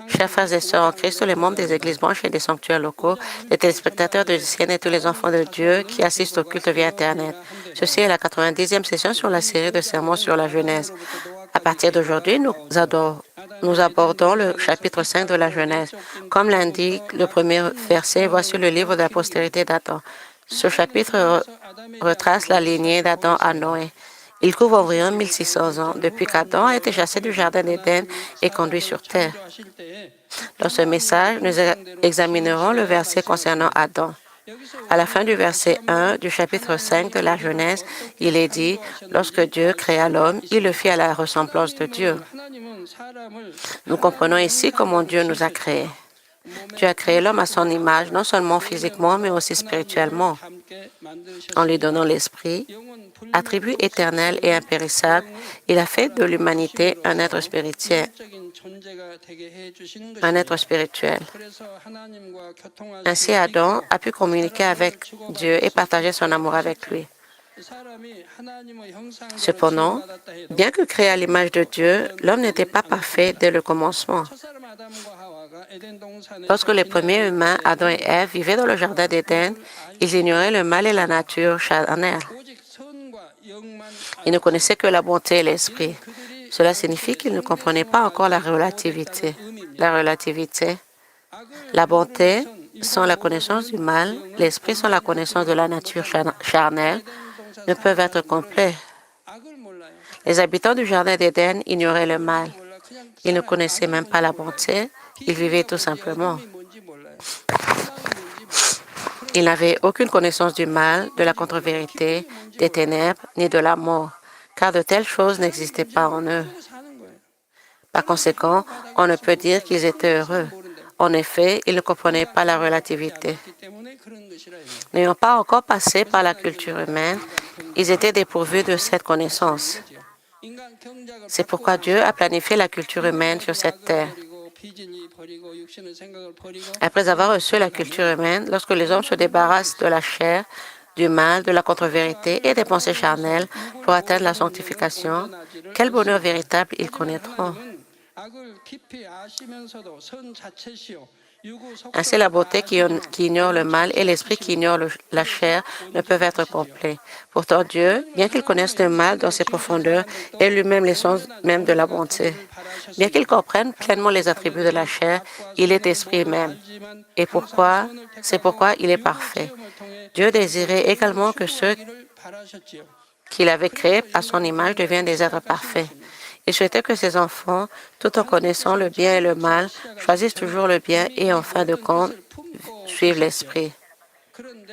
Chers frères et sœurs en Christ, tous les membres des églises branches et des sanctuaires locaux, les téléspectateurs de CN et tous les enfants de Dieu qui assistent au culte via Internet. Ceci est la 90e session sur la série de sermons sur la Genèse. À partir d'aujourd'hui, nous abordons le chapitre 5 de la Genèse. Comme l'indique le premier verset, voici le livre de la postérité d'Adam. Ce chapitre retrace la lignée d'Adam à Noé. Il couvre environ 1600 ans, depuis qu'Adam a été chassé du Jardin d'Éden et conduit sur terre. Dans ce message, nous examinerons le verset concernant Adam. À la fin du verset 1 du chapitre 5 de la Genèse, il est dit, « Lorsque Dieu créa l'homme, il le fit à la ressemblance de Dieu. » Nous comprenons ici comment Dieu nous a créés. Dieu a créé l'homme à son image, non seulement physiquement, mais aussi spirituellement, en lui donnant l'esprit, attribut éternel et impérissable. Il a fait de l'humanité un être spirituel. Ainsi, Adam a pu communiquer avec Dieu et partager son amour avec lui. Cependant, bien que créé à l'image de Dieu, l'homme n'était pas parfait dès le commencement. Lorsque les premiers humains, Adam et Ève, vivaient dans le jardin d'Éden, ils ignoraient le mal et la nature charnelle. Ils ne connaissaient que la bonté et l'esprit. Cela signifie qu'ils ne comprenaient pas encore la relativité. La bonté sans la connaissance du mal, l'esprit sans la connaissance de la nature charnelle ne peuvent être complets. Les habitants du jardin d'Éden ignoraient le mal. Ils ne connaissaient même pas la bonté. Ils vivaient tout simplement. Ils n'avaient aucune connaissance du mal, de la contre-vérité, des ténèbres, ni de la mort, car de telles choses n'existaient pas en eux. Par conséquent, on ne peut dire qu'ils étaient heureux. En effet, ils ne comprenaient pas la relativité. N'ayant pas encore passé par la culture humaine, ils étaient dépourvus de cette connaissance. C'est pourquoi Dieu a planifié la culture humaine sur cette terre. Après avoir reçu la culture humaine, lorsque les hommes se débarrassent de la chair, du mal, de la contre-vérité et des pensées charnelles pour atteindre la sanctification, quel bonheur véritable ils connaîtront. Ainsi, la beauté qui ignore le mal et l'esprit qui ignore la chair ne peuvent être complets. Pourtant, Dieu, bien qu'il connaisse le mal dans ses profondeurs, est lui-même l'essence même de la bonté. Bien qu'il comprenne pleinement les attributs de la chair, il est esprit même. Et c'est pourquoi il est parfait. Dieu désirait également que ceux qu'il avait créés à son image deviennent des êtres parfaits. Il souhaitait que ses enfants, tout en connaissant le bien et le mal, choisissent toujours le bien et, en fin de compte, suivent l'esprit.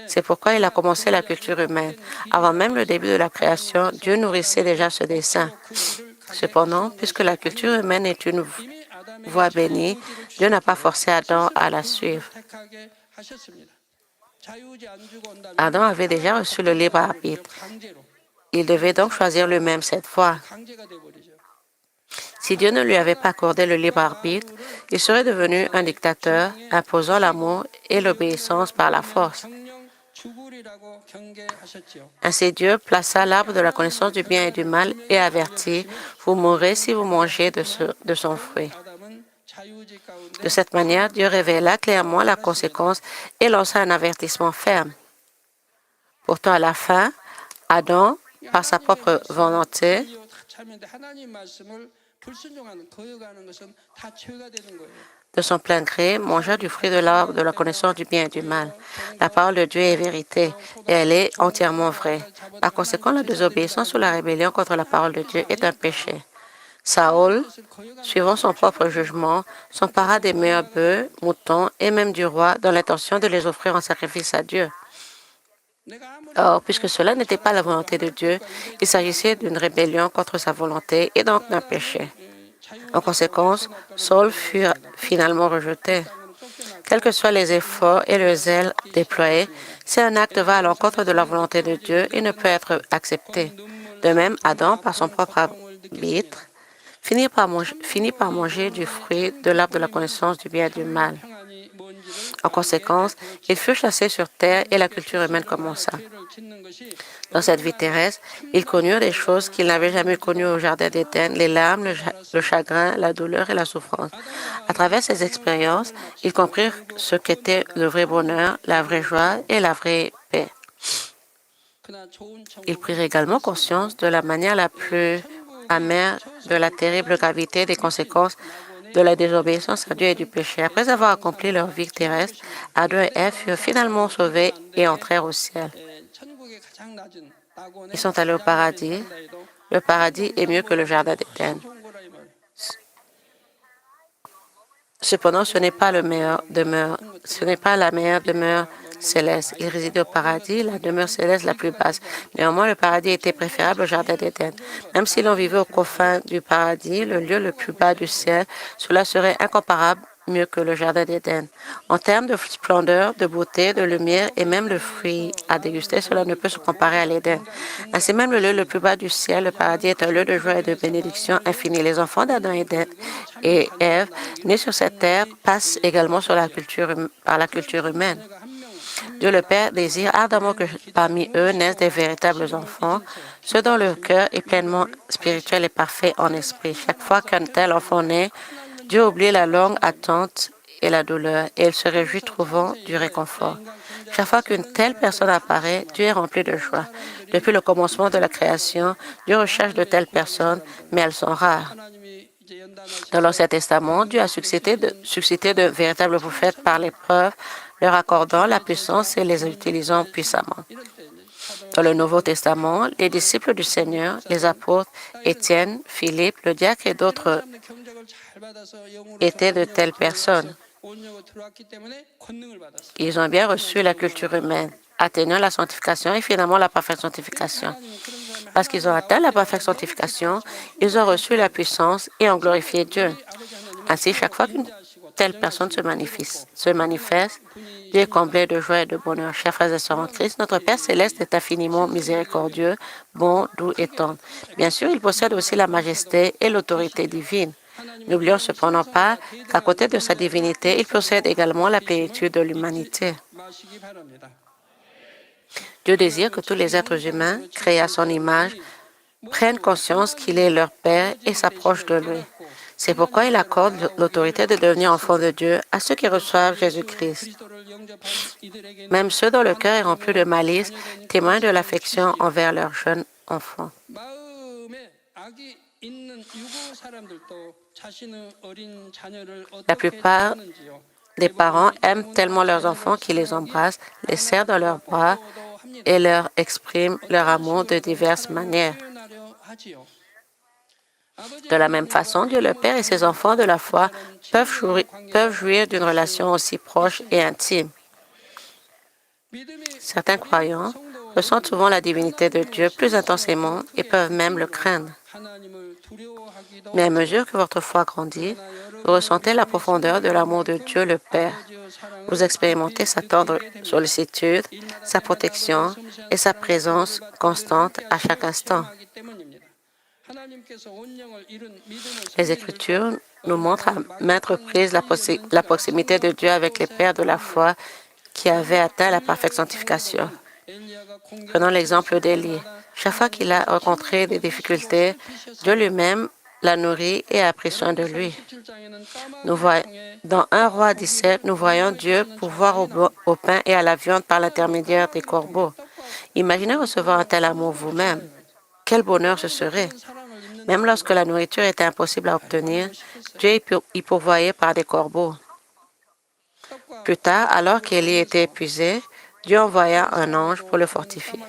C'est pourquoi il a commencé la culture humaine. Avant même le début de la création, Dieu nourrissait déjà ce dessein. Cependant, puisque la culture humaine est une voie bénie, Dieu n'a pas forcé Adam à la suivre. Adam avait déjà reçu le libre arbitre. Il devait donc choisir lui-même cette fois. Si Dieu ne lui avait pas accordé le libre arbitre, il serait devenu un dictateur, imposant l'amour et l'obéissance par la force. Ainsi, Dieu plaça l'arbre de la connaissance du bien et du mal et avertit, « Vous mourrez si vous mangez de son fruit. » De cette manière, Dieu révéla clairement la conséquence et lança un avertissement ferme. Pourtant, à la fin, Adam, par sa propre volonté, de son plein gré, mangea du fruit de l'arbre de la connaissance du bien et du mal. La parole de Dieu est vérité et elle est entièrement vraie. Par conséquent, la désobéissance ou la rébellion contre la parole de Dieu est un péché. Saül, suivant son propre jugement, s'empara des meilleurs bœufs, moutons et même du roi dans l'intention de les offrir en sacrifice à Dieu. Or, puisque cela n'était pas la volonté de Dieu, il s'agissait d'une rébellion contre sa volonté et donc d'un péché. En conséquence, Saül fut finalement rejeté. Quels que soient les efforts et le zèle déployés, si un acte va à l'encontre de la volonté de Dieu, il ne peut être accepté. De même, Adam, par son propre arbitre, finit par manger du fruit de l'arbre de la connaissance du bien et du mal. En conséquence, ils furent chassés sur terre et la culture humaine commença. Dans cette vie terrestre, ils connurent des choses qu'ils n'avaient jamais connues au Jardin d'Éden, les larmes, le chagrin, la douleur et la souffrance. À travers ces expériences, ils comprirent ce qu'était le vrai bonheur, la vraie joie et la vraie paix. Ils prirent également conscience de la manière la plus amère de la terrible gravité des conséquences de la désobéissance à Dieu et du péché. Après avoir accompli leur vie terrestre, Adam et Ève furent finalement sauvés et entrèrent au ciel. Ils sont allés au paradis. Le paradis est mieux que le jardin d'Éden. Cependant, ce n'est pas la meilleure demeure céleste. Ils résidaient au paradis, la demeure céleste la plus basse. Néanmoins, le paradis était préférable au jardin d'Éden. Même si l'on vivait aux confins du paradis, le lieu le plus bas du ciel, cela serait incomparable mieux que le jardin d'Éden. En termes de splendeur, de beauté, de lumière et même de fruits à déguster, cela ne peut se comparer à l'Éden. Ainsi même le lieu le plus bas du ciel, le paradis est un lieu de joie et de bénédiction infinie. Les enfants d'Adam et Ève, nés sur cette terre, passent également par la culture humaine. Dieu le Père désire ardemment que parmi eux naissent des véritables enfants, ceux dont le cœur est pleinement spirituel et parfait en esprit. Chaque fois qu'un tel enfant naît, Dieu oublie la longue attente et la douleur, et il se réjouit trouvant du réconfort. Chaque fois qu'une telle personne apparaît, Dieu est rempli de joie. Depuis le commencement de la création, Dieu recherche de telles personnes, mais elles sont rares. Dans l'Ancien Testament, Dieu a suscité de véritables prophètes par l'épreuve, leur accordant la puissance et les utilisant puissamment. Dans le Nouveau Testament, les disciples du Seigneur, les apôtres, Étienne, Philippe, le diacre et d'autres étaient de telles personnes. Ils ont bien reçu la culture humaine, atteignant la sanctification et finalement la parfaite sanctification. Parce qu'ils ont atteint la parfaite sanctification, ils ont reçu la puissance et ont glorifié Dieu. Ainsi, chaque fois qu'une telle personne se manifeste, Dieu est comblé de joie et de bonheur. Chers frères et sœurs en Christ, notre Père céleste est infiniment miséricordieux, bon, doux et tendre. Bien sûr, il possède aussi la majesté et l'autorité divine. N'oublions cependant pas qu'à côté de sa divinité, il possède également la plénitude de l'humanité. Dieu désire que tous les êtres humains, créés à son image, prennent conscience qu'il est leur Père et s'approchent de lui. C'est pourquoi il accorde l'autorité de devenir enfants de Dieu à ceux qui reçoivent Jésus-Christ. Même ceux dont le cœur est rempli de malice témoignent de l'affection envers leurs jeunes enfants. La plupart des parents aiment tellement leurs enfants qu'ils les embrassent, les serrent dans leurs bras et leur expriment leur amour de diverses manières. De la même façon, Dieu le Père et ses enfants de la foi peuvent jouir d'une relation aussi proche et intime. Certains croyants ressentent souvent la divinité de Dieu plus intensément et peuvent même le craindre. Mais à mesure que votre foi grandit, vous ressentez la profondeur de l'amour de Dieu le Père. Vous expérimentez sa tendre sollicitude, sa protection et sa présence constante à chaque instant. Les Écritures nous montrent à maintes reprises la proximité de Dieu avec les pères de la foi qui avaient atteint la parfaite sanctification. Prenons l'exemple d'Élie. Chaque fois qu'il a rencontré des difficultés, Dieu lui-même l'a nourri et a pris soin de lui. Dans 1 Roi 17, nous voyons Dieu pourvoir au pain et à la viande par l'intermédiaire des corbeaux. Imaginez recevoir un tel amour vous-même. Quel bonheur ce serait! Même lorsque la nourriture était impossible à obtenir, Dieu y pourvoyait par des corbeaux. Plus tard, alors qu'Élie était épuisé, Dieu envoya un ange pour le fortifier.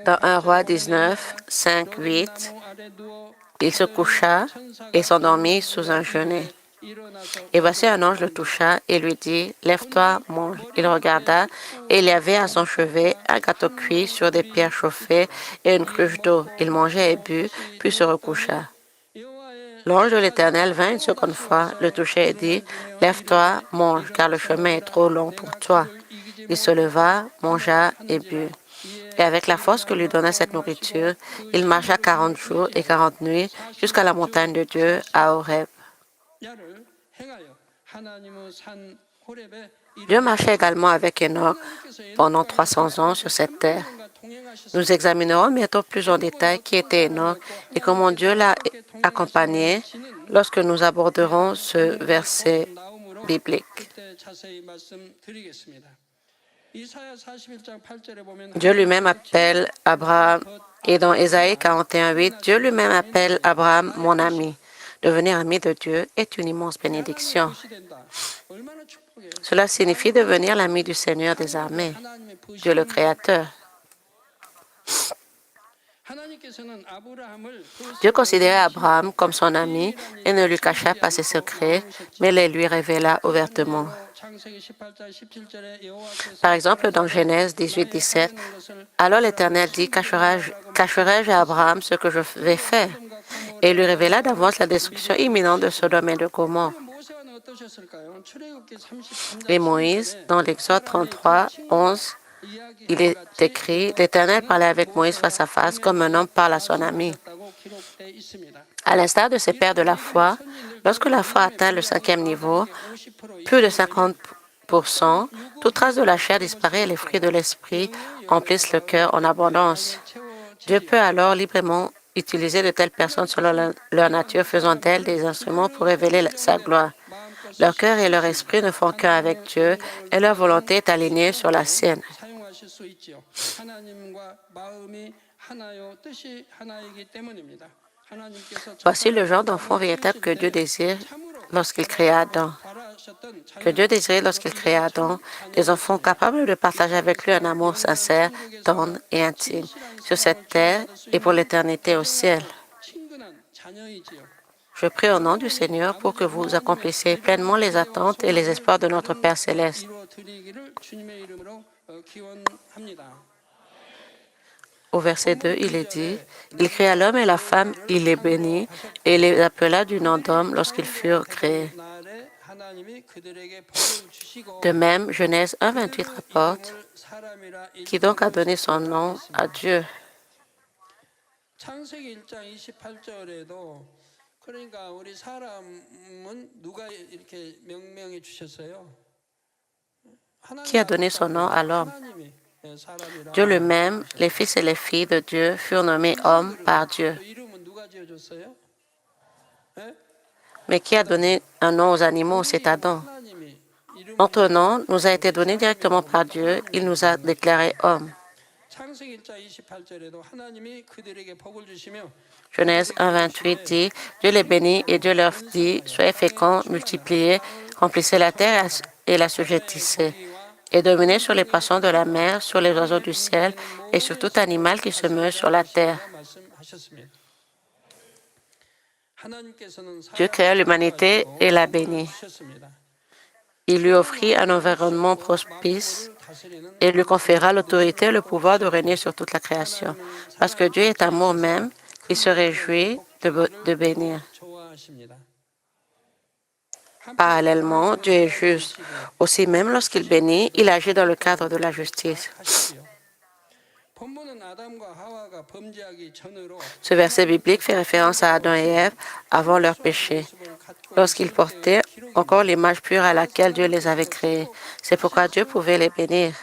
Dans 1 Roi 19, 5, 8, il se coucha et s'endormit sous un genêt. Et voici un ange le toucha et lui dit, « Lève-toi, mange. » Il regarda et il y avait à son chevet un gâteau cuit sur des pierres chauffées et une cruche d'eau. Il mangeait et but, puis se recoucha. L'ange de l'Éternel vint une seconde fois, le toucha et dit, « Lève-toi, mange, car le chemin est trop long pour toi. » Il se leva, mangea et but. Et avec la force que lui donna cette nourriture, il marcha 40 jours et 40 nuits jusqu'à la montagne de Dieu à Horeb. Dieu marchait également avec Enoch pendant 300 ans sur cette terre. Nous examinerons bientôt plus en détail qui était Enoch et comment Dieu l'a accompagné lorsque nous aborderons ce verset biblique. Dieu lui-même appelle Abraham, et dans Ésaïe 41:8, Dieu lui-même appelle Abraham mon ami. Devenir ami de Dieu est une immense bénédiction. Cela signifie devenir l'ami du Seigneur des armées, Dieu le Créateur. Dieu considérait Abraham comme son ami et ne lui cacha pas ses secrets, mais les lui révéla ouvertement. Par exemple, dans Genèse 18:17, alors l'Éternel dit, cacherai-je à Abraham ce que je vais faire? Et il lui révéla d'avance la destruction imminente de Sodome et de Gomorrhe. Et Moïse, dans l'Exode 33:11, il est écrit, l'Éternel parlait avec Moïse face à face comme un homme parle à son ami. À l'instar de ses pères de la foi, lorsque la foi atteint le 5e niveau, plus de 50%, toute trace de la chair disparaît et les fruits de l'esprit emplissent le cœur en abondance. Dieu peut alors librement utiliser de telles personnes selon leur nature, faisant d'elles des instruments pour révéler sa gloire. Leur cœur et leur esprit ne font qu'un avec Dieu et leur volonté est alignée sur la sienne. Voici le genre d'enfant véritable que Dieu désire lorsqu'il créa Adam. Que Dieu désirait lorsqu'il créa Adam, des enfants capables de partager avec lui un amour sincère, tendre et intime, sur cette terre et pour l'éternité au ciel. Je prie au nom du Seigneur pour que vous accomplissiez pleinement les attentes et les espoirs de notre Père céleste. Au verset 2, il est dit, « Il créa l'homme et la femme, il les bénit, et il les appela du nom d'homme lorsqu'ils furent créés. » De même, Genèse 1:28 rapporte, « Qui donc a donné son nom à Dieu? » Qui a donné son nom à l'homme? Dieu lui-même, les fils et les filles de Dieu furent nommés hommes par Dieu. Mais qui a donné un nom aux animaux? C'est Adam. Notre nom nous a été donné directement par Dieu. Il nous a déclarés hommes. Genèse 1:28 dit, « Dieu les bénit et Dieu leur dit, soyez féconds, multipliez, remplissez la terre et la sujettissez, et dominez sur les poissons de la mer, sur les oiseaux du ciel et sur tout animal qui se meut sur la terre. » Dieu créa l'humanité et la bénit. Il lui offrit un environnement propice et lui conféra l'autorité et le pouvoir de régner sur toute la création. Parce que Dieu est amour même, il se réjouit de bénir. Parallèlement, Dieu est juste. Aussi même lorsqu'il bénit, il agit dans le cadre de la justice. Ce verset biblique fait référence à Adam et Ève avant leur péché, lorsqu'ils portaient encore l'image pure à laquelle Dieu les avait créés. C'est pourquoi Dieu pouvait les bénir.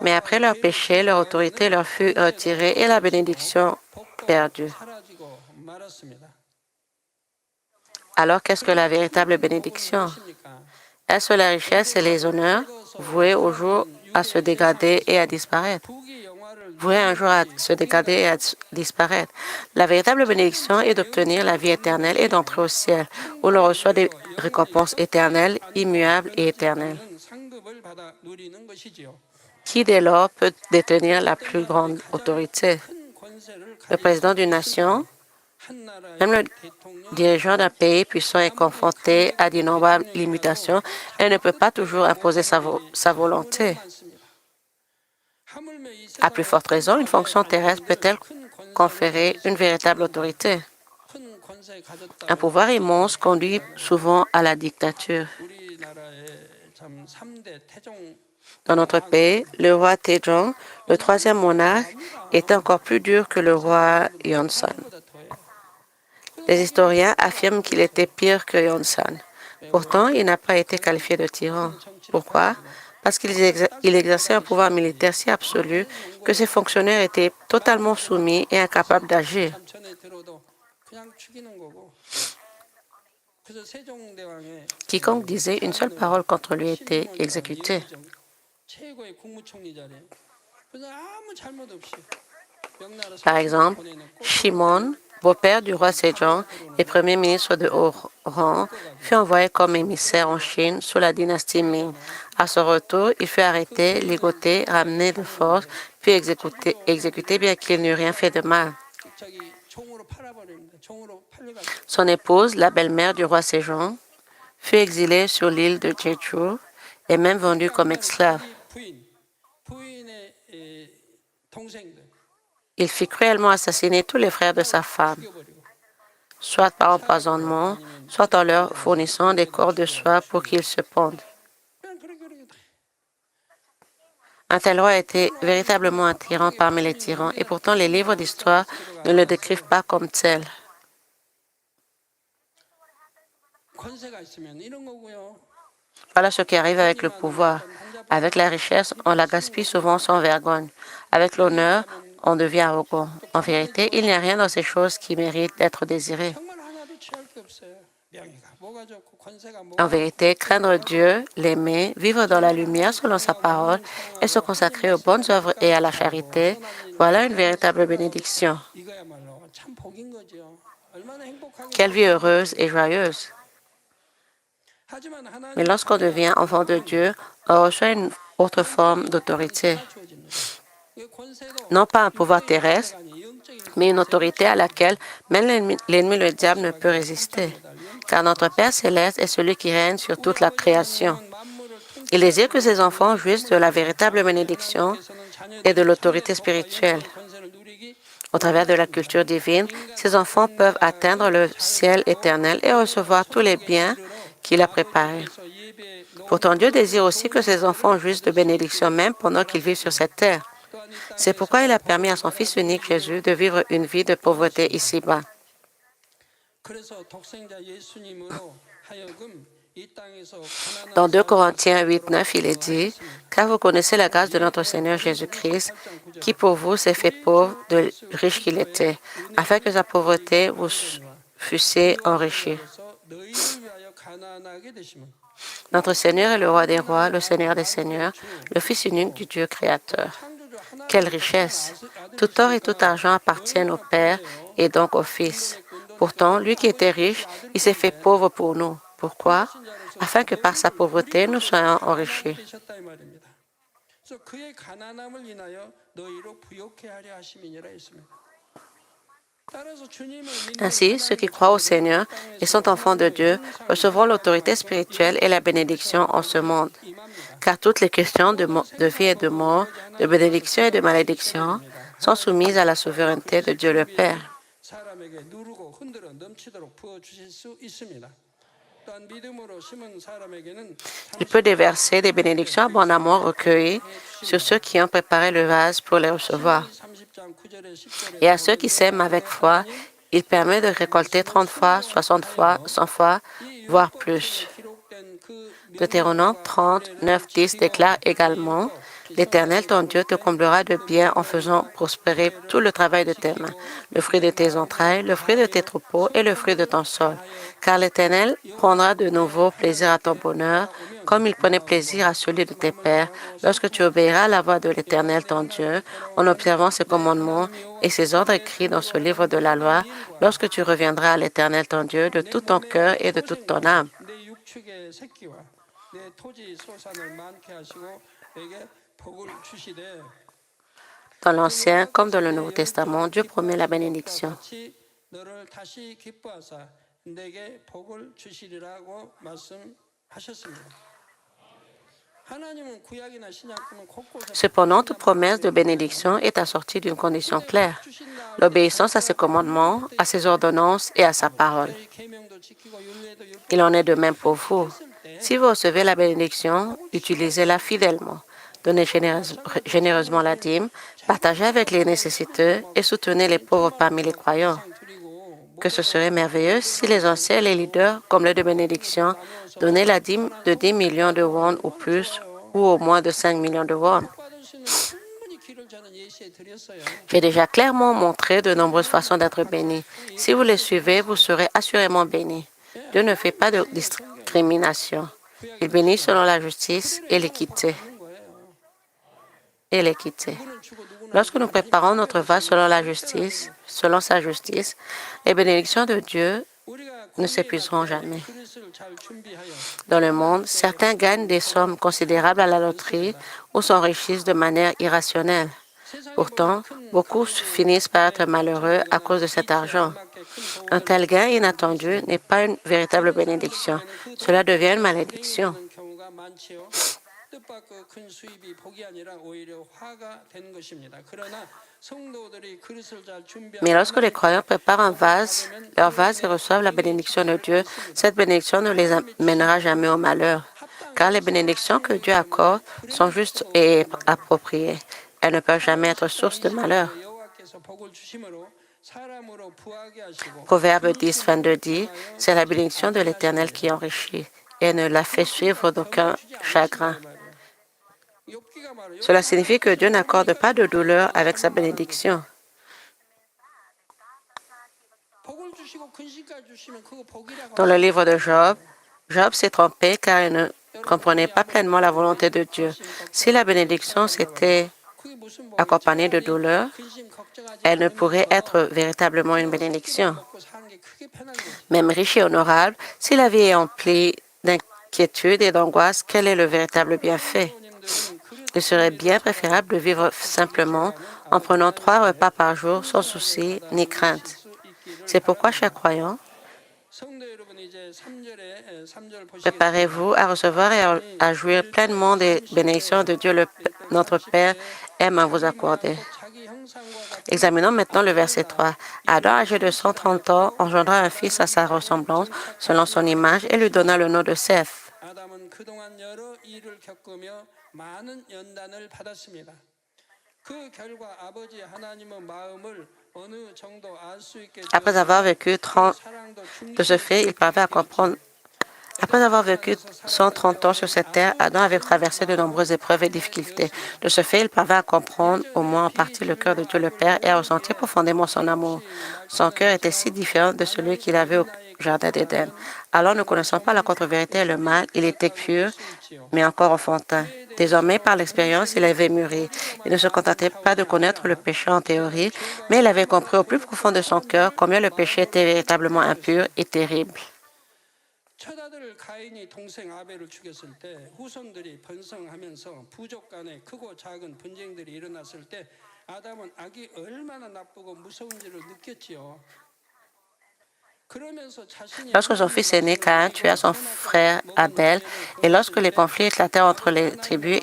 Mais après leur péché, leur autorité leur fut retirée et la bénédiction perdue. Alors, qu'est-ce que la véritable bénédiction? Est-ce la richesse et les honneurs voués au jour à se dégrader et à disparaître? Voués un jour à se dégrader et à disparaître. La véritable bénédiction est d'obtenir la vie éternelle et d'entrer au ciel, où l'on reçoit des récompenses éternelles, immuables et éternelles. Qui dès lors peut détenir la plus grande autorité? Le président d'une nation, même le dirigeant d'un pays puissant est confronté à d'innombrables limitations et ne peut pas toujours imposer sa volonté. À plus forte raison, une fonction terrestre peut-elle conférer une véritable autorité? Un pouvoir immense conduit souvent à la dictature. Dans notre pays, le roi Taejong, le troisième monarque, était encore plus dur que le roi Yeonsan. Les historiens affirment qu'il était pire que Yeonsan. Pourtant, il n'a pas été qualifié de tyran. Pourquoi? Parce qu'il exerçait un pouvoir militaire si absolu que ses fonctionnaires étaient totalement soumis et incapables d'agir. Quiconque disait une seule parole contre lui était exécuté. Par exemple, Shimon, beau-père du roi Sejong et premier ministre de haut rang, fut envoyé comme émissaire en Chine sous la dynastie Ming. À son retour, il fut arrêté, ligoté, ramené de force, puis exécuté bien qu'il n'eût rien fait de mal. Son épouse, la belle-mère du roi Sejong, fut exilée sur l'île de Jeju et même vendue comme esclave. Il fit cruellement assassiner tous les frères de sa femme, soit par empoisonnement, soit en leur fournissant des cordes de soie pour qu'ils se pendent. Un tel roi était véritablement un tyran parmi les tyrans, et pourtant les livres d'histoire ne le décrivent pas comme tel. Voilà ce qui arrive avec le pouvoir. Avec la richesse, on la gaspille souvent sans vergogne. Avec l'honneur, on devient arrogant. En vérité, il n'y a rien dans ces choses qui méritent d'être désirées. En vérité, craindre Dieu, l'aimer, vivre dans la lumière selon sa parole et se consacrer aux bonnes œuvres et à la charité, voilà une véritable bénédiction. Quelle vie heureuse et joyeuse! Mais lorsqu'on devient enfant de Dieu, on reçoit une autre forme d'autorité. Non pas un pouvoir terrestre, mais une autorité à laquelle même l'ennemi, le diable, ne peut résister. Car notre Père céleste est celui qui règne sur toute la création. Il désire que ses enfants jouissent de la véritable bénédiction et de l'autorité spirituelle. Au travers de la culture divine, ses enfants peuvent atteindre le ciel éternel et recevoir tous les biens qu'il a préparés. Pourtant, Dieu désire aussi que ses enfants jouissent de bénédictions même pendant qu'ils vivent sur cette terre. C'est pourquoi il a permis à son Fils unique Jésus de vivre une vie de pauvreté ici-bas. Dans 2 Corinthiens 8, 9, il est dit, « Car vous connaissez la grâce de notre Seigneur Jésus-Christ, qui pour vous s'est fait pauvre de riche qu'il était, afin que sa pauvreté vous fussiez enrichis. » Notre Seigneur est le Roi des rois, le Seigneur des seigneurs, le Fils unique du Dieu créateur. Quelle richesse! Tout or et tout argent appartiennent au Père et donc au Fils. Pourtant, lui qui était riche, il s'est fait pauvre pour nous. Pourquoi? Afin que par sa pauvreté, nous soyons enrichis. Ainsi, ceux qui croient au Seigneur et sont enfants de Dieu recevront l'autorité spirituelle et la bénédiction en ce monde. Car toutes les questions de vie et de mort, de bénédiction et de malédiction sont soumises à la souveraineté de Dieu le Père. Il peut déverser des bénédictions abondamment recueillies sur ceux qui ont préparé le vase pour les recevoir. Et à ceux qui sèment avec foi, il permet de récolter 30 fois, 60 fois, 100 fois, voire plus. Deutéronome 30, 9, 10 déclare également, « L'Éternel, ton Dieu, te comblera de bien en faisant prospérer tout le travail de tes mains, le fruit de tes entrailles, le fruit de tes troupeaux et le fruit de ton sol. Car l'Éternel prendra de nouveau plaisir à ton bonheur, comme il prenait plaisir à celui de tes pères, lorsque tu obéiras à la voix de l'Éternel, ton Dieu, en observant ses commandements et ses ordres écrits dans ce livre de la loi, lorsque tu reviendras à l'Éternel, ton Dieu, de tout ton cœur et de toute ton âme. » Dans l'Ancien comme dans le Nouveau Testament, Dieu promet la bénédiction. Cependant, toute promesse de bénédiction est assortie d'une condition claire: l'obéissance à ses commandements, à ses ordonnances et à sa parole. Il en est de même pour vous. Si vous recevez la bénédiction, utilisez-la fidèlement. Donnez généreusement la dîme, partagez avec les nécessiteux et soutenez les pauvres parmi les croyants. Que ce serait merveilleux si les anciens et les leaders, comme le de bénédiction, donnaient la dîme de 10 millions de won ou plus, ou au moins de 5 millions de won. J'ai déjà clairement montré de nombreuses façons d'être béni. Si vous les suivez, vous serez assurément bénis. Dieu ne fait pas de discrimination. Il bénit selon la justice et l'équité. Lorsque nous préparons notre vase selon sa justice, les bénédictions de Dieu ne s'épuiseront jamais. Dans le monde, certains gagnent des sommes considérables à la loterie ou s'enrichissent de manière irrationnelle. Pourtant, beaucoup finissent par être malheureux à cause de cet argent. Un tel gain inattendu n'est pas une véritable bénédiction. Cela devient une malédiction. Mais lorsque les croyants préparent leur vase et reçoivent la bénédiction de Dieu, cette bénédiction ne les amènera jamais au malheur, car les bénédictions que Dieu accorde sont justes et appropriées. Elles ne peuvent jamais être source de malheur. Proverbe 10, 22 dit: « C'est la bénédiction de l'Éternel qui enrichit, et ne la fait suivre d'aucun chagrin. » Cela signifie que Dieu n'accorde pas de douleur avec sa bénédiction. Dans le livre de Job, Job s'est trompé car il ne comprenait pas pleinement la volonté de Dieu. Si la bénédiction s'était accompagnée de douleur, elle ne pourrait être véritablement une bénédiction. Même riche et honorable, si la vie est emplie d'inquiétude et d'angoisse, quel est le véritable bienfait? Il serait bien préférable de vivre simplement en prenant 3 repas par jour sans souci ni crainte. C'est pourquoi, chers croyants, préparez-vous à recevoir et à jouir pleinement des bénédictions de Dieu notre Père aime à vous accorder. Examinons maintenant le verset 3. Adam, âgé de 130 ans, engendra un fils à sa ressemblance, selon son image, et lui donna le nom de Seth. Après avoir vécu 130 ans sur cette terre, Adam avait traversé de nombreuses épreuves et difficultés. De ce fait, il parvint à comprendre au moins en partie le cœur de Dieu le Père et à ressentir profondément son amour. Son cœur était si différent de celui qu'il avait au Jardin d'Éden. Alors, ne connaissant pas la contre-vérité et le mal, il était pur, mais encore enfantin. Désormais, par l'expérience, il avait mûri. Il ne se contentait pas de connaître le péché en théorie, mais il avait compris au plus profond de son cœur combien le péché était véritablement impur et terrible. Lorsque son fils aîné, Caïn, tua son frère Abel, et lorsque les conflits éclatèrent entre les tribus,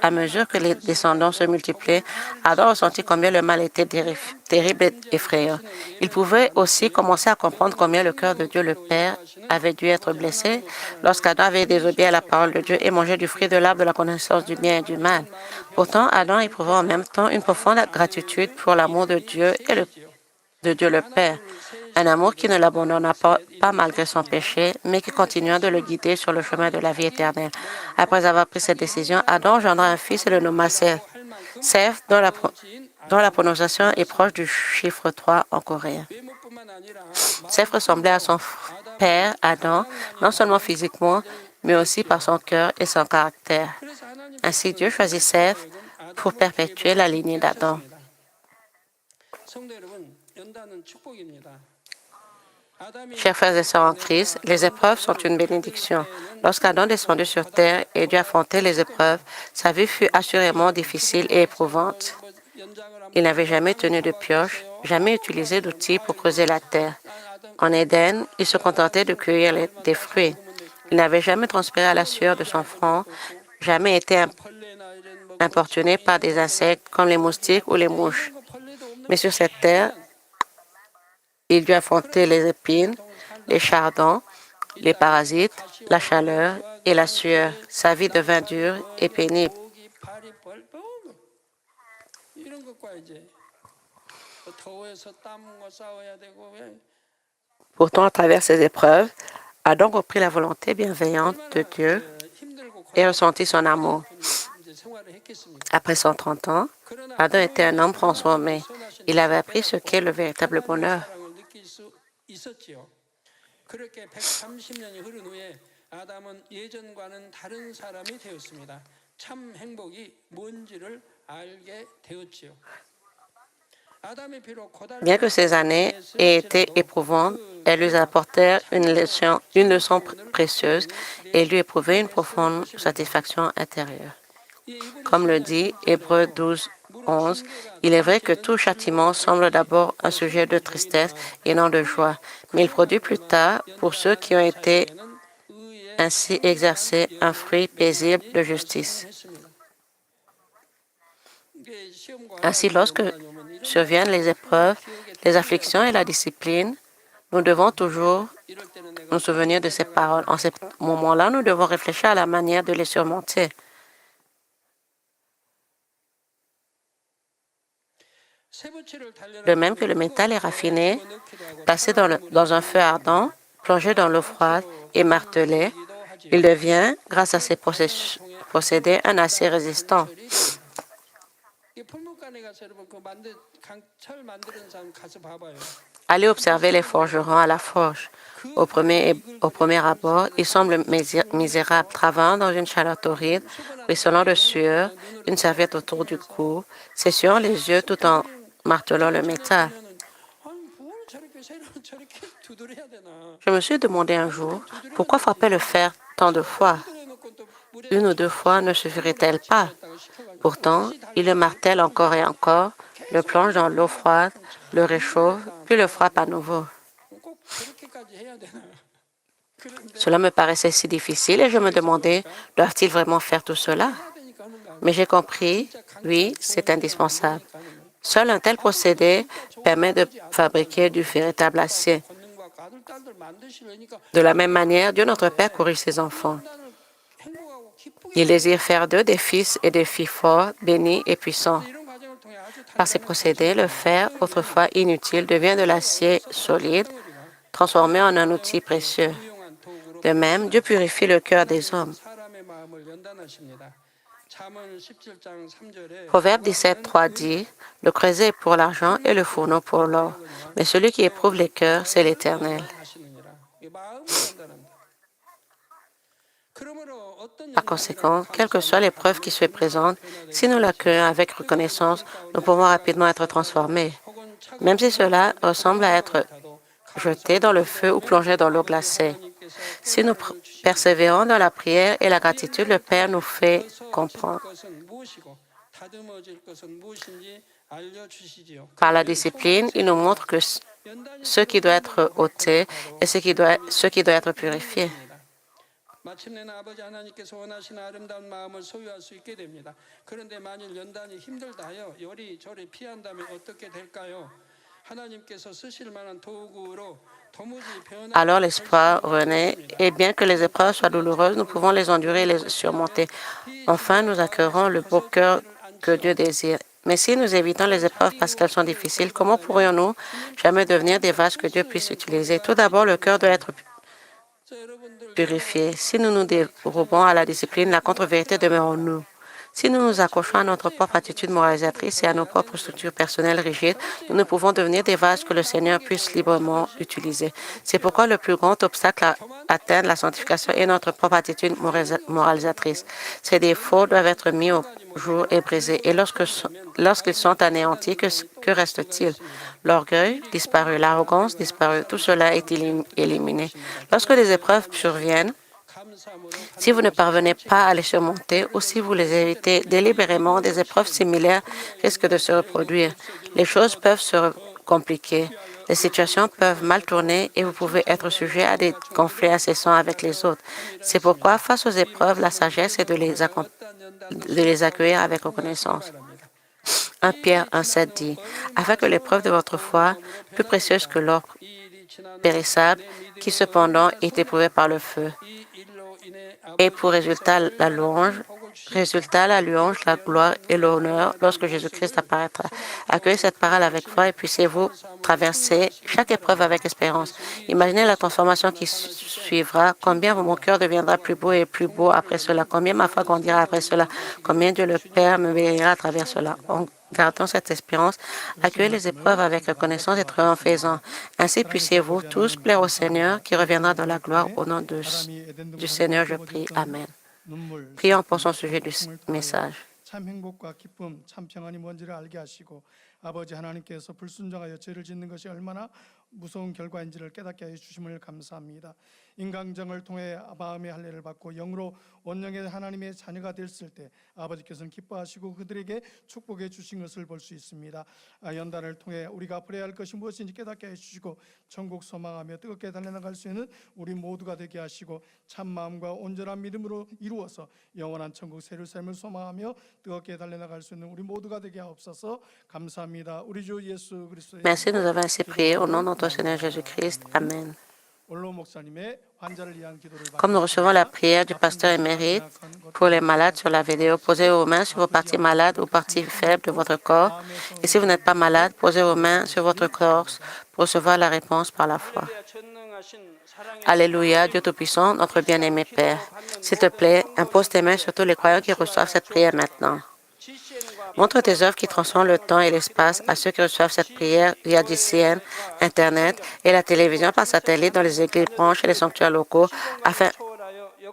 à mesure que les descendants se multipliaient, Adam ressentit combien le mal était terrible et effrayant. Il pouvait aussi commencer à comprendre combien le cœur de Dieu le Père avait dû être blessé lorsqu'Adam avait désobéi à la parole de Dieu et mangé du fruit de l'arbre de la connaissance du bien et du mal. Pourtant, Adam éprouvait en même temps une profonde gratitude pour l'amour de Dieu et de Dieu le Père. Un amour qui ne l'abandonna pas malgré son péché, mais qui continua de le guider sur le chemin de la vie éternelle. Après avoir pris cette décision, Adam engendra un fils et le nomma Seth. Seth, dont la prononciation est proche du chiffre 3 en coréen. Seth ressemblait à son père Adam, non seulement physiquement, mais aussi par son cœur et son caractère. Ainsi, Dieu choisit Seth pour perpétuer la lignée d'Adam. Chers frères et sœurs en Christ, les épreuves sont une bénédiction. Lorsqu'Adam descendit sur terre et dut affronter les épreuves, sa vie fut assurément difficile et éprouvante. Il n'avait jamais tenu de pioche, jamais utilisé d'outils pour creuser la terre. En Éden, il se contentait de cueillir des fruits. Il n'avait jamais transpiré à la sueur de son front, jamais été importuné par des insectes comme les moustiques ou les mouches. Mais sur cette terre, il dut affronter les épines, les chardons, les parasites, la chaleur et la sueur. Sa vie devint dure et pénible. Pourtant, à travers ces épreuves, Adam comprit la volonté bienveillante de Dieu et ressentit son amour. Après 130 ans, Adam était un homme transformé. Il avait appris ce qu'est le véritable bonheur. Bien que ces années aient été éprouvantes, elles lui apportèrent une leçon précieuse et lui éprouvaient une profonde satisfaction intérieure. Comme le dit Hébreux 12, 11, il est vrai que tout châtiment semble d'abord un sujet de tristesse et non de joie, mais il produit plus tard, pour ceux qui ont été ainsi exercés, un fruit paisible de justice. Ainsi, lorsque surviennent les épreuves, les afflictions et la discipline, nous devons toujours nous souvenir de ces paroles. En ce moment-là, nous devons réfléchir à la manière de les surmonter. De même que le métal est raffiné, placé dans un feu ardent, plongé dans l'eau froide et martelé, il devient, grâce à ces procédés, un acier résistant. Allez observer les forgerons à la forge. Au premier abord, ils semblent misérables, travaillant dans une chaleur torride, ruisselant de sueur, une serviette autour du cou, s'essuyant les yeux tout en martelant le métal. Je me suis demandé un jour, pourquoi frapper le fer tant de fois? Une ou deux fois ne suffirait-elle pas? Pourtant, il le martèle encore et encore, le plonge dans l'eau froide, le réchauffe, puis le frappe à nouveau. Cela me paraissait si difficile et je me demandais, doivent-ils vraiment faire tout cela? Mais j'ai compris, oui, c'est indispensable. Seul un tel procédé permet de fabriquer du véritable acier. De la même manière, Dieu notre Père corrige ses enfants. Il désire faire d'eux des fils et des filles forts, bénis et puissants. Par ces procédés, le fer, autrefois inutile, devient de l'acier solide, transformé en un outil précieux. De même, Dieu purifie le cœur des hommes. Proverbe 17, 3 dit, « Le creuset est pour l'argent et le fourneau pour l'or, mais celui qui éprouve les cœurs, c'est l'Éternel. » Par conséquent, quelle que soit l'épreuve qui se présente, si nous l'accueillons avec reconnaissance, nous pouvons rapidement être transformés. Même si cela ressemble à être jeté dans le feu ou plongé dans l'eau glacée. Si nous persévérons dans la prière et la gratitude, le Père nous fait comprendre. Par la discipline, il nous montre que ce qui doit être ôté et ce qui doit être purifié. Alors l'espoir renaît, et bien que les épreuves soient douloureuses, nous pouvons les endurer et les surmonter. Enfin, nous accueillerons le beau cœur que Dieu désire. Mais si nous évitons les épreuves parce qu'elles sont difficiles, comment pourrions-nous jamais devenir des vases que Dieu puisse utiliser? Tout d'abord, le cœur doit être purifié. Si nous nous dérobons à la discipline, la contre-vérité demeure en nous. Si nous nous accrochons à notre propre attitude moralisatrice et à nos propres structures personnelles rigides, nous ne pouvons devenir des vases que le Seigneur puisse librement utiliser. C'est pourquoi le plus grand obstacle à atteindre la sanctification est notre propre attitude moralisatrice. Ces défauts doivent être mis au jour et brisés. Et lorsqu'ils sont anéantis, que reste-t-il? L'orgueil disparu, l'arrogance disparue, tout cela est éliminé. Lorsque les épreuves surviennent, si vous ne parvenez pas à les surmonter ou si vous les évitez délibérément, des épreuves similaires risquent de se reproduire. Les choses peuvent se compliquer. Les situations peuvent mal tourner et vous pouvez être sujet à des conflits incessants avec les autres. C'est pourquoi, face aux épreuves, la sagesse est de les accueillir avec reconnaissance. 1 Pierre 1,7 dit, afin que l'épreuve de votre foi, plus précieuse que l'or périssable, qui cependant est éprouvé par le feu, et pour résultat la louange, la gloire et l'honneur lorsque Jésus-Christ apparaîtra. Accueillez cette parole avec foi et puissiez-vous traverser chaque épreuve avec espérance. Imaginez la transformation qui suivra, combien mon cœur deviendra plus beau et plus beau après cela, combien ma foi grandira après cela, combien Dieu le Père me bénira à travers cela. Gardons cette espérance, accueillez les épreuves avec reconnaissance et triomphant. Ainsi puissiez-vous tous plaire au Seigneur qui reviendra dans la gloire au nom du Seigneur, je prie. Amen. Prions pour son sujet du message. 참 행복과 기쁨, 참 평안이 뭔지를 알게 하시고 아버지 하나님께서 불순종하여 죄를 짓는 것이 얼마나 무서운 결과인지를 깨닫게 해주심을 감사합니다. 인간정을 통해 마음의 할례를 받고 영으로 원령의 하나님의 자녀가 됐을 때 아버지께서는 기뻐하시고 그들에게 축복해 주신 것을 볼 수 있습니다. 연단을 통해 우리가 앞으로 해야 할 것이 무엇인지 깨닫게 해주시고 천국 소망하며 뜨겁게 달려나갈 수 있는 우리 모두가 되게 하시고 참 마음과 온전한 믿음으로 이루어서 영원한 천국 새를 삶을 소망하며 뜨겁게 달려나갈 수 있는 우리 모두가 되게 하옵소서. 감사합니다. 우리 주 예수 그리스도의 Merci, nous avons ainsi prié au nom de notre Seigneur Jésus-Christ. Amen. Comme nous recevons la prière du pasteur émérite pour les malades sur la vidéo, posez vos mains sur vos parties malades ou parties faibles de votre corps. Et si vous n'êtes pas malade, posez vos mains sur votre corps pour recevoir la réponse par la foi. Alléluia, Dieu Tout-Puissant, notre bien-aimé Père. S'il te plaît, impose tes mains sur tous les croyants qui reçoivent cette prière maintenant. Montre tes œuvres qui transforment le temps et l'espace à ceux qui reçoivent cette prière via DCN, Internet et la télévision par satellite dans les églises branches et les sanctuaires locaux,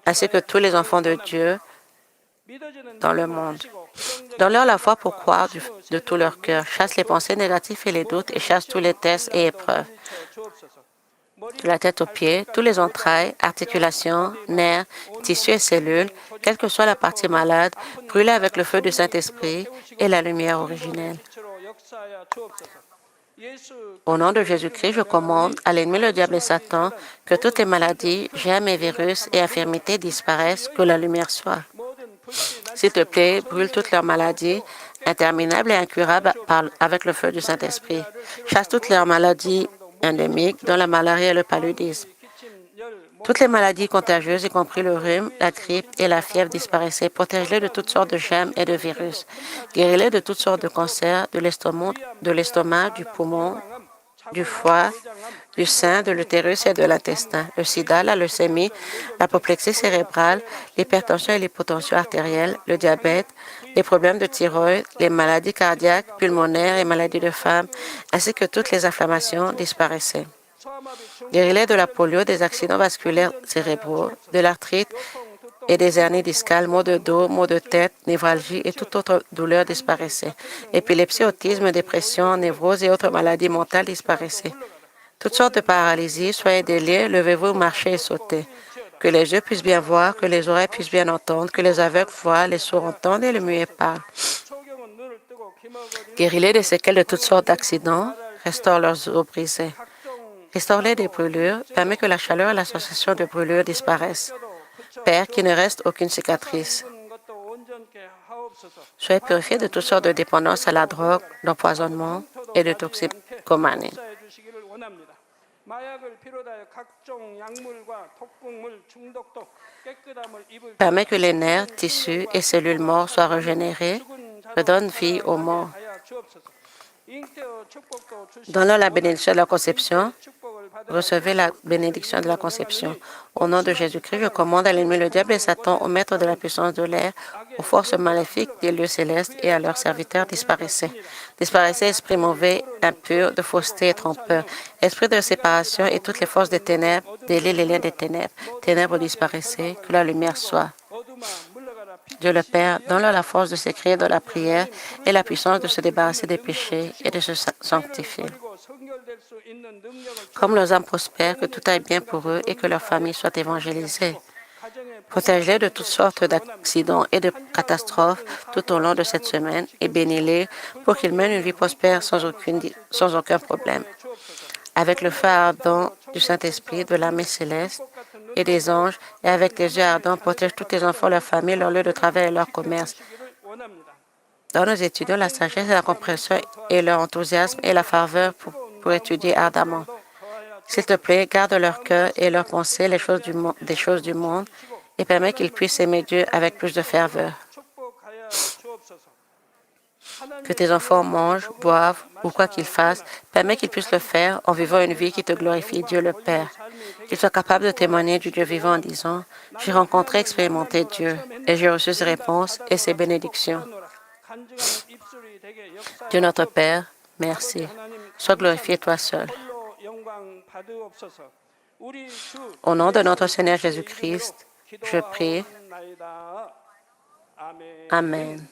ainsi que tous les enfants de Dieu dans le monde. Donne-leur la foi pour croire de tout leur cœur. Chasse les pensées négatives et les doutes et chasse tous les tests et épreuves. De la tête aux pieds, tous les entrailles, articulations, nerfs, tissus et cellules, quelle que soit la partie malade, brûlez avec le feu du Saint-Esprit et la lumière originelle. Au nom de Jésus-Christ, je commande à l'ennemi, le diable et Satan, que toutes les maladies, germes et virus et infirmités disparaissent, que la lumière soit. S'il te plaît, brûle toutes leurs maladies, interminables et incurables avec le feu du Saint-Esprit. Chasse toutes leurs maladies endémiques, dont la malaria et le paludisme. Toutes les maladies contagieuses, y compris le rhume, la grippe et la fièvre, disparaissaient. Protège-les de toutes sortes de germes et de virus. Guéris-les de toutes sortes de cancers, de l'estomac, du poumon, du foie, du sein, de l'utérus et de l'intestin. Le sida, la leucémie, l'apoplexie cérébrale, l'hypertension et l'hypotension artérielle, le diabète, les problèmes de thyroïde, les maladies cardiaques, pulmonaires et maladies de femme, ainsi que toutes les inflammations disparaissaient. Guéris-les de la polio, des accidents vasculaires cérébraux, de l'arthrite et des hernies discales, maux de dos, maux de tête, névralgie et toute autre douleur disparaissait. Épilepsie, autisme, dépression, névrose et autres maladies mentales disparaissaient. Toutes sortes de paralysies, soyez déliés, levez-vous, marchez et sautez. Que les yeux puissent bien voir, que les oreilles puissent bien entendre, que les aveugles voient, les sourds entendent et les muets parlent. Guéris-les des séquelles de toutes sortes d'accidents, restaure leurs os brisés. Restaure-les des brûlures, permet que la chaleur et la sensation de brûlure disparaissent. Père, qu'il ne reste aucune cicatrice. Soyez purifiés de toutes sortes de dépendances à la drogue, d'empoisonnement et de toxicomanie. Permet que les nerfs, tissus et cellules morts soient régénérés, redonne vie aux morts. Donne-leur la bénédiction de la conception. Recevez la bénédiction de la conception. Au nom de Jésus-Christ, je commande à l'ennemi, le diable et Satan, au maître de la puissance de l'air, aux forces maléfiques des lieux célestes et à leurs serviteurs, disparaissez. Disparaissez, esprit mauvais, impur, de fausseté et trompeur, esprit de séparation et toutes les forces des ténèbres, déliez les liens des ténèbres. Ténèbres, disparaissez, que la lumière soit. Dieu le Père, donne-leur la force de s'écrire dans la prière et la puissance de se débarrasser des péchés et de se sanctifier. Comme leurs âmes prospèrent, que tout aille bien pour eux et que leur famille soit évangélisée. Protège-les de toutes sortes d'accidents et de catastrophes tout au long de cette semaine et bénis-les pour qu'ils mènent une vie prospère sans aucun problème. avec le feu ardent du Saint-Esprit, de l'armée céleste et des anges, et avec tes yeux ardents, protège tous tes enfants, leurs familles, leurs lieux de travail et leur commerce. Donne aux étudiants la sagesse et la compréhension et leur enthousiasme et la ferveur pour étudier ardemment. S'il te plaît, garde leur cœur et leurs pensées des choses du monde et permets qu'ils puissent aimer Dieu avec plus de ferveur. Que tes enfants mangent, boivent ou quoi qu'ils fassent, permets qu'ils puissent le faire en vivant une vie qui te glorifie, Dieu le Père. Qu'ils soient capables de témoigner du Dieu vivant en disant, « J'ai rencontré et expérimenté Dieu et j'ai reçu ses réponses et ses bénédictions. » Dieu notre Père, merci. Sois glorifié toi seul. Au nom de notre Seigneur Jésus-Christ, je prie. Amen.